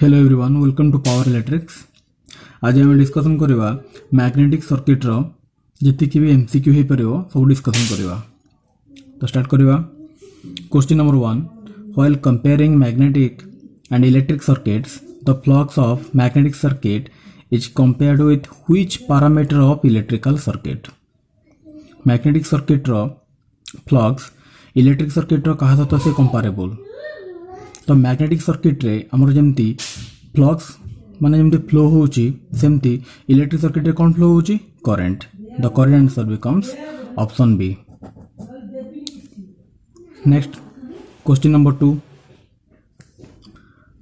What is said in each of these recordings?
Hello everyone, welcome to power electrics. आज आम discussion करवा मैग्नेटिक सर्किट रो जतिक भी एमसीक्यू हो पार सब डिस्कसन करवा। तो स्टार्ट करवा। Question number 1, while comparing magnetic and electric circuits the flux of magnetic circuit is compared with which parameter of electrical circuit. Magnetic circuit रो फ्लक्स इलेक्ट्रिक सर्किट रो कहा सहित से कंपेरेबल। तो मैग्नेटिक सर्किट रे हमर जेमती फ्लक्स माने जेमती फ्लो होउची सेमती इलेक्ट्रिक सर्किट रे कोन फ्लो होउची current. The correct answer becomes option B. Next question number 2,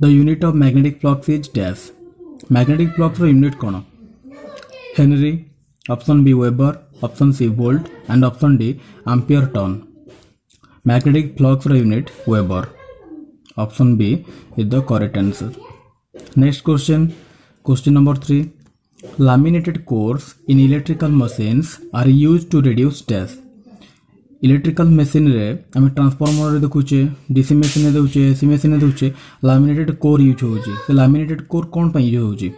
the unit of magnetic flux is dash. Magnetic flux रो यूनिट कोन? Henry, option B weber, option C volt and option D ampere turn. Magnetic flux रो unit weber. Option B is the correct answer. Next question, question number 3. Laminated cores in electrical machines are used to reduce dash. Electrical machine रे आम transformer देखुचे, DC machine रे देखुचे, AC machine रे देखुचे laminated core use होउची। से laminated core कोन पई use होउची?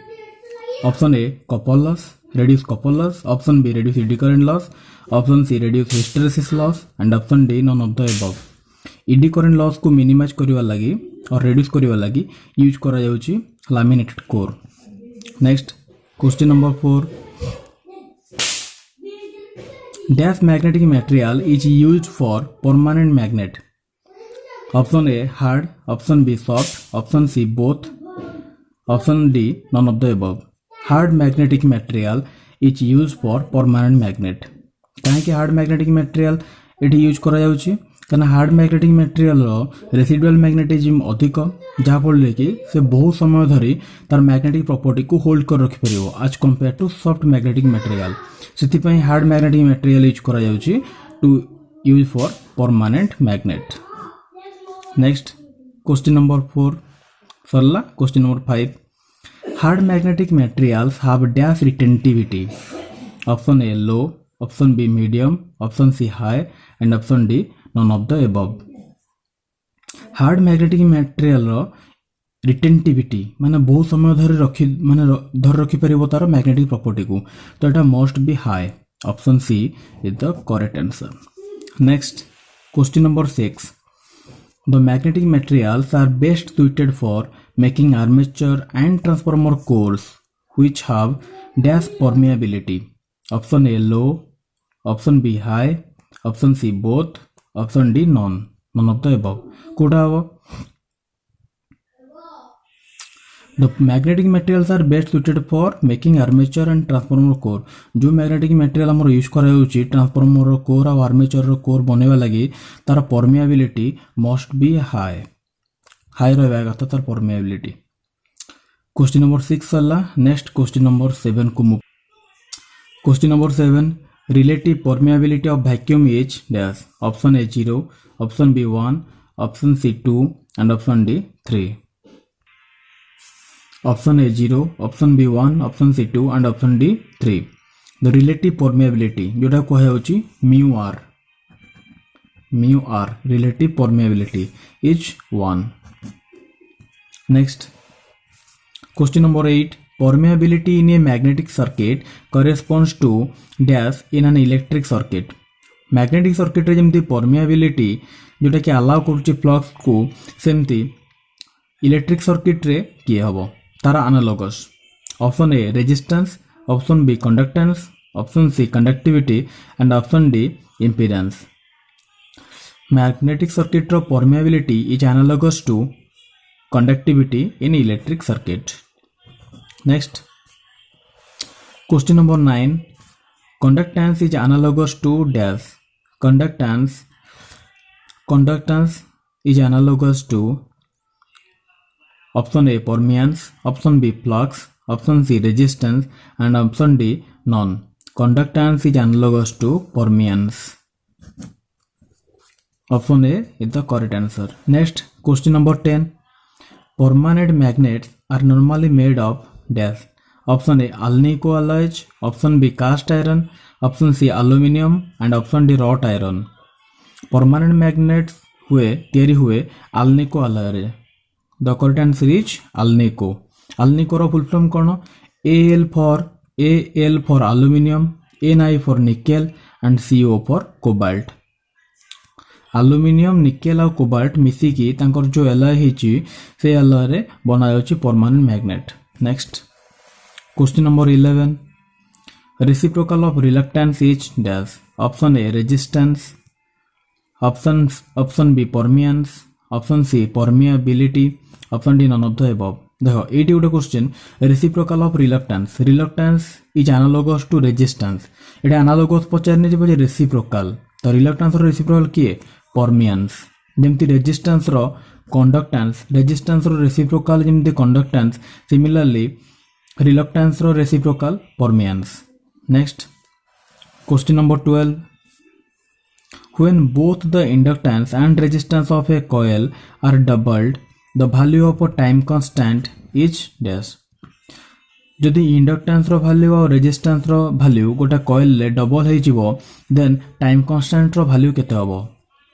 Option a couple loss, reduce copper loss, option B reduce eddy current loss, option C reduce hysteresis loss and option D none of the above. Eddy current loss को minimise करवा लगी और reduce करवा लगी use करा जाउची laminated core. Next question number 4, dash magnetic material is used for permanent magnet. Option A hard, option B soft, option C both, option D none of the above. Hard magnetic material is used for permanent magnet. कहीं hard magnetic material एटी use करा जाउची कहना hard magnetic material residual magnetism अधिक, जहाँफल कि से बहुत समय धरी तार मैग्नेटिक प्रॉपर्टी को होल्ड कर रखि परियो आज compare to soft magnetic material. से हार्ड मैग्नेटिक मटेरियल यूज करा जाउची to use for permanent magnet. Next question number 4 सरला। Question number 5, hard magnetic materials have dash retentivity. Option A low, option B medium, option C high and option D none of the above. Hard magnetic material retentivity माने बहुत समय धरि रखी माने धर रखी परिबो तार मैग्नेटिक प्रॉपर्टी को, तो एटा must be high. Option C is the correct answer. Next question number 6, the magnetic materials are best suited for making armature and transformer cores which have dash permeability. Option A low, option B high, option C both, option D none of the above. कोडा हो the magnetic materials are best suited for making armature and transformer core. जो magnetic material हमर use करा होची transformer core और armature रो core बनेवा लागि तार permeability must be high रहबा कथा तार परमेबिलिटी। क्वेश्चन नंबर 6 सरला। नेक्स्ट क्वेश्चन नंबर 7 को move. Question number 7, relative permeability of vacuum is dash. Option A 0, option B 1, option C 2 and option D 3. Option A 0, option B 1, option C 2 and option D 3. The relative permeability जोटा कहे होची mu r relative permeability is 1. Next question number 8, permeability in a magnetic circuit corresponds to dash in an electric circuit. Magnetic circuit रे जेमती permeability जोटा कि allow करूची flux को सेमती electric circuit रे किए हबो तारा analogous. Option A resistance, option B conductance, option C conductivity and option D impedance. Magnetic circuit रो permeability is analogous to conductivity in electric circuit. Next question number 9, conductance is analogous to dash. Conductance is analogous to option A permeance, option B flux, option C resistance and option D none. Conductance is analogous to permeance. Option A is the correct answer. Next question number 10, permanent magnets are normally made of dash. Option A alnico alloys, option B cast iron, option C aluminium and option D wrought iron. Permanent magnets हुए तैयारी हुए alnico alloy रे। The correct answer is alnico. Alnico रो full form कौन? AL for aluminium, Ni for nickel and CO for cobalt. aluminium, nickel और cobalt मिसिकी तांकर जो एलॉय हिची से एलॉय रे बना जाउची permanent magnet. Next question number 11. Reciprocal of reluctance is dash. Option A resistance, option B permeance, option C permeability, option D none of the above. देखो ये गोटे question. Reciprocal of reluctance. Reluctance is analogous to resistance. ये analogous पचारने जे reciprocal. तो reluctance रो reciprocal किए? Permeance. जेमती रेजिस्टेंस रो कंडक्टेंस, रेजिस्टेंस रो रेसिप्रोकल जेमती कंडक्टेंस, सिमिलरली रिलक्टेंस रो reciprocal permeance. Next question number 12. When both the inductance and resistance of a coil are doubled, the value of a time constant is dash. जदि inductance रो value और resistance रो value गोटे coil ले double हो जिवो, then time constant रो value केते हबो?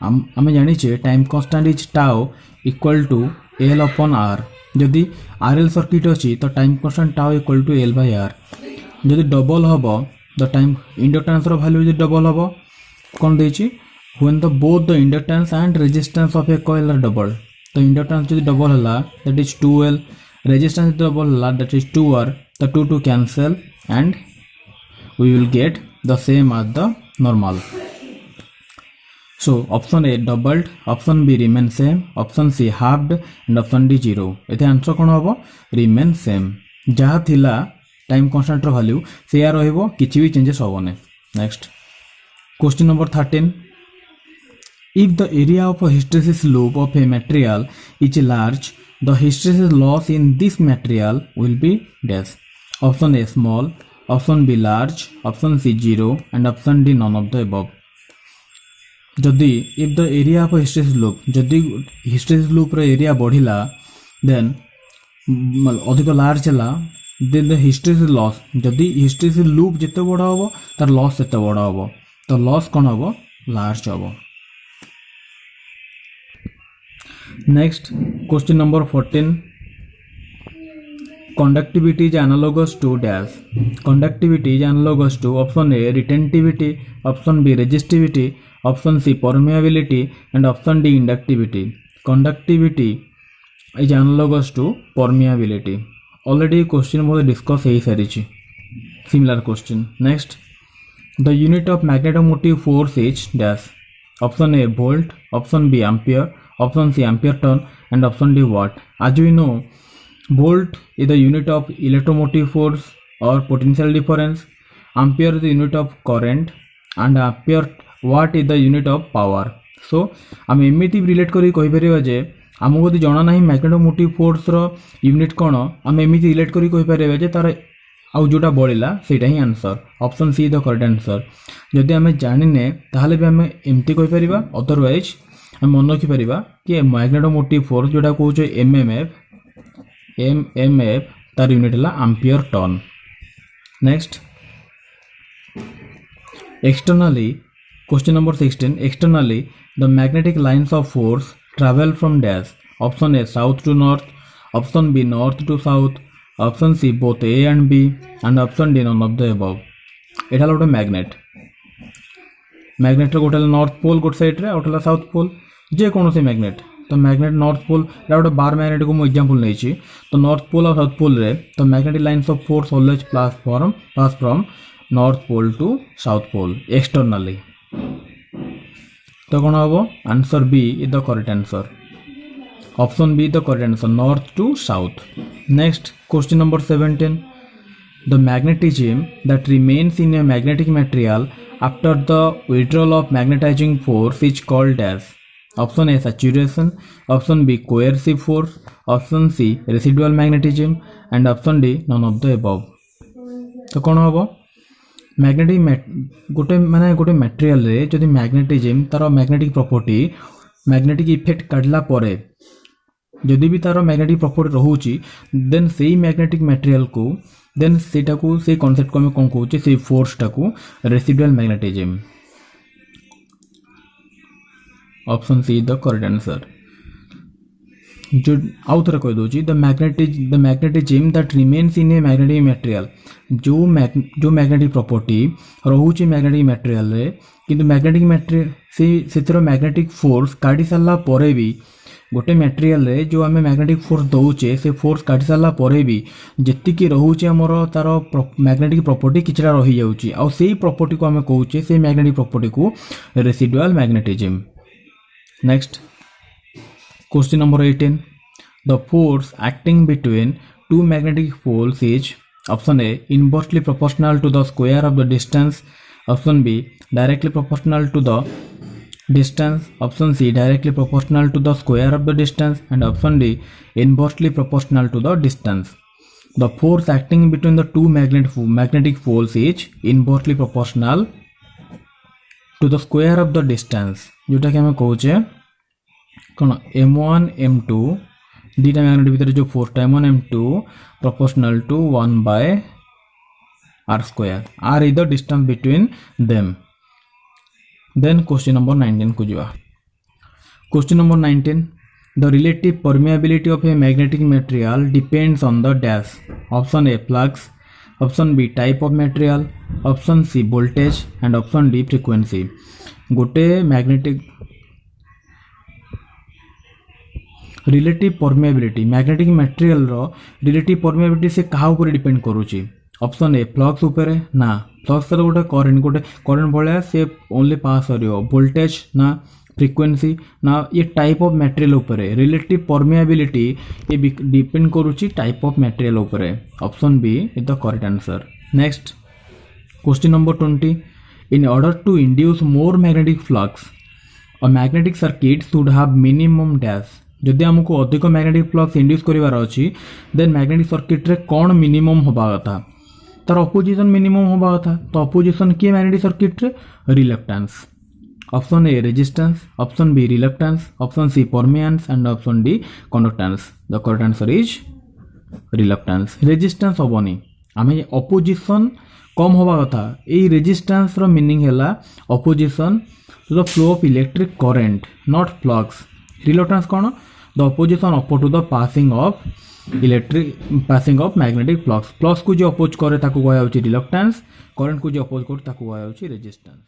आमे जानि छे time constant is tau equal to L upon R. जदि RL सर्किट अछि तो time constant tau equal to L by R. जदि डबल हबो द टाइम इंडक्टेंस रो वैल्यू जदि डबल हबो कोन देछि? When the both the inductance and resistance of a coil are doubled. तो इंडक्टेंस जदि डबल हला that is 2L, resistance double हला that is 2R. the 2 cancel and we will get the same as the normal. So option A doubled, option B remain same, option C halved and option D 0. एते answer कोन हबो? remain same. जहा थिला time constant रो value सेया रहइबो, किछि भी changes होबोने. Next question number 13. If the area of a hysteresis loop of a material is large, the hysteresis loss in this material will be dash. Option A small, option B large, option C 0 and option D none of the above. जदि if the area of a hysteresis loop, जदि hysteresis loop रो area बढ़िला, then अधिक large हला, then the hysteresis loss, जदि hysteresis loop जिते बड़ा होबो तार loss सेते बड़ा होबो. तो लॉस कोन होबो? लार्ज होबो. Next question number 14. Conductivity is analogous to dash. Conductivity is analogous to option A retentivity, option B resistivity, option C permeability and option D inductivity. Conductivity is analogous to permeability. Already question was discussed heଇ sarichi. Similar question. Next, the unit of magnetomotive force is dash. Option A volt, option B ampere, option C ampere turn and option D watt. As we know, volt is the unit of electromotive force or potential difference, ampere is the unit of current and ampere watt is the unit of power. So हम एमिति relate करी कहि परिबा जे हमको जदि जणा नाही magnetomotive force रो unit कोन, हम एमिति रिलेट करी कहि परिबा जे तार आउ जोटा बढ़िला सेटा ही answer. Option C the correct answer. जदि हमें जानिने ताहले भी हमें एमिति कहि परिबा, अदरवाइज हम मन रखि परिबा कि मैग्नेटोमोटिव फोर्स जोटा कहउछे एमएमएफ तार यूनिट हला ampere turn. Next externally question number 16. Externally the magnetic lines of force travel from dash. Option A south to north, option B north to south, option C both A and B and option D none of the above. एटा गोटे magnet. Magnet गोटे north pole गोटे side रे, गोटे south pole, जे कौन से magnet. तो magnet north pole गोटे बार मैग्नेट को मुझे एग्जांपल नहीं. तो नॉर्थ पोल और साउथ पोल रे तो magnetic lines of force always pass from north pole to south pole externally. तो कौन हम? Answer B is the correct answer. Option B the correct answer, north to south. Next question number 17. The magnetism that remains in a magnetic material after the withdrawal of magnetizing force is called as. Option A saturation, option B coercive force, option C residual magnetism and option D none of the above. तो कौन हम? Magnetic गोटे material रे जदि magnetism तार magnetic property magnetic effect काढला परे जदि भी तार मैग्नेटिक प्रॉपर्टी रहउची, देन सेही मैग्नेटिक मटेरियल को देन सेटा को से कांसेप्ट को हम कोन कहउचे, से फोर्स टा को residual magnetism. Option C the correct answer. जो आउ थे कह दूँ the magnetism that remains in a magnetic material जो मैग्नेटिक प्रॉपर्टी रोचे मैग्नेटिक मटेरियल रे किंतु मैग्नेटिक मटेरियल से मैग्नेटिक फोर्स काटी सारा पर भी गोटे मटेरियल रे जो आम मैग्नेटिक फोर्स दौचे से फोर्स काटी सारा पर भी जी रोचे आमर तार मैग्नेटिक प्रॉपर्टी किछटा रही जाउची आ सेही प्रॉपर्टी को आम कहूचे से मैग्नेटिक प्रॉपर्टी को residual magnetism. Next question number 18 the force acting between two magnetic poles is option A inversely proportional to the square of the distance, option B directly proportional to the distance, option C directly proportional to the square of the distance, and option D inversely proportional to the distance. The force acting between the two magnetic poles is inversely proportional to the square of the distance. जोटा कि हमें कहूचे कौन m1 m2 दीटा magnet भीतर जो force m1 m2 proportional to 1 by r square. r is the distance between them. Then question number 19 को जावा। Question number 19 the relative permeability of a magnetic material depends on the dash, option A flux, option B type of material, option C voltage, and option D frequency। गोटे magnetic relative permeability magnetic material रो relative permeability से कहा ऊपर depend करूची, option A flux ऊपर ना flux तो गोटे करंट भाया से ओनली पास करियो, वोल्टेज ना फ्रिक्वेंसी ना ये टाइप ऑफ मटेरियल ऊपर रिलेटिव परमेबिलिटी ये डिपेंड करूची टाइप ऑफ मटेरियल ऊपर, option B is the correct answer. Next question number 20 in order to induce more magnetic flux a magnetic circuit should have minimum dash. जदि आमको अधिक magnetic flux induce करिवार अछि then magnetic circuit रे कोन minimum होबा कथा, तार opposition minimum होबा कथा। तो अपोजिशन किए मैग्नेटिक सर्किट रे reluctance, option A resistance, option B reluctance, option C permeance, and option D conductance. The correct answer is reluctance. Resistance होबनी आमे अपोजिशन कम होबा कथा। ए रेजिस्टेंस रो मीनिंग हैला opposition to the flow of electric current not flux. Reluctance कोन the opposition oppose to the passing of magnetic flux. Flux को जो अपोज करे ताको कहया होची रिलक्टेंस, करंट को जो अपोज करे ताको कहया होची रेजिस्टेंस।